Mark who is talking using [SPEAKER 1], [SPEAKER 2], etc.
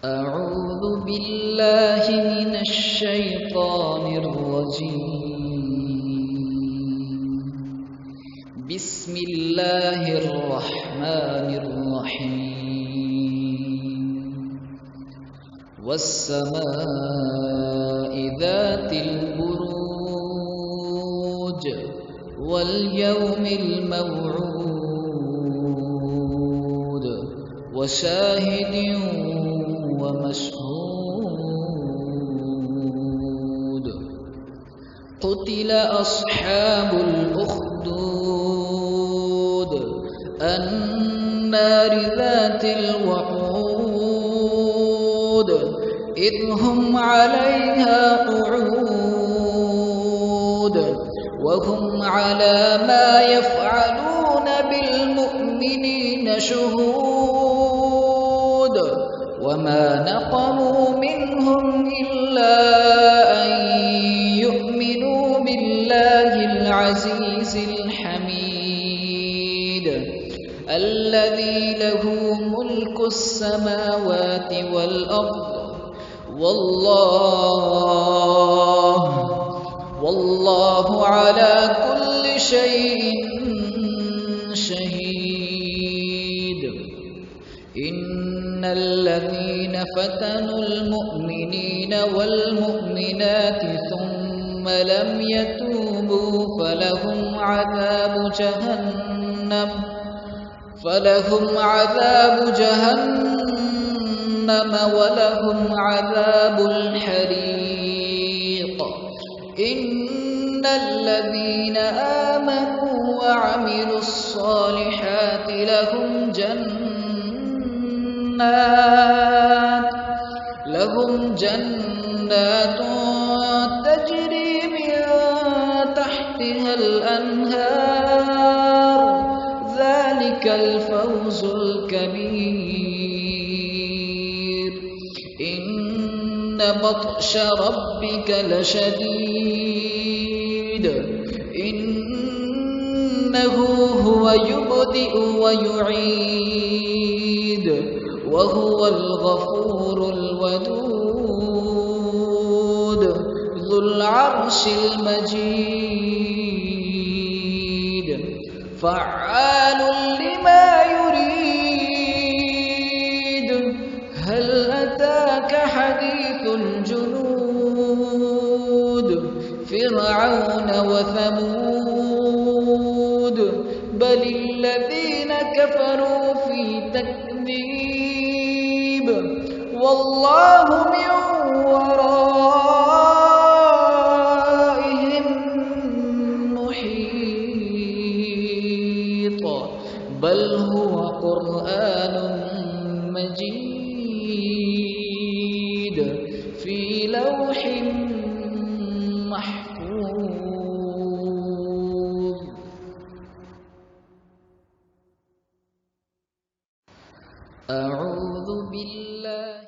[SPEAKER 1] أعوذ بالله من الشيطان الرجيم. بسم الله الرحمن الرحيم. والسماء ذات البروج واليوم الموعود وشاهد ومشهود. قتل أصحاب الأخدود النار ذات الوقود إذ هم عليها قعود وهم على ما يفعلون بالمؤمنين شهود. وما نقموا منهم إلا أن يؤمنوا بالله العزيز الحميد الذي له ملك السماوات والأرض والله على كل شيء شهيد. إن الذين فتنوا المؤمنين والمؤمنات ثم لم يتوبوا فلهم عذاب جهنم ولهم عذاب الحريق. إن الذين آمنوا وعملوا الصالحات لهم جنات تجري من تحتها الأنهار ذلك الفوز الكبير. إن بطش ربك لشديد إنه هو يبدئ ويعيد وهو الغفور الودود ذو العرش المجيد فعال لما يريد. هل أتاك حديث الجنود فرعون وثمود بل الذين كفروا في تكذيب والله من ورائهم محيط. بل هو قرآن مجيد في لوح محفوظ. أعوذ بالله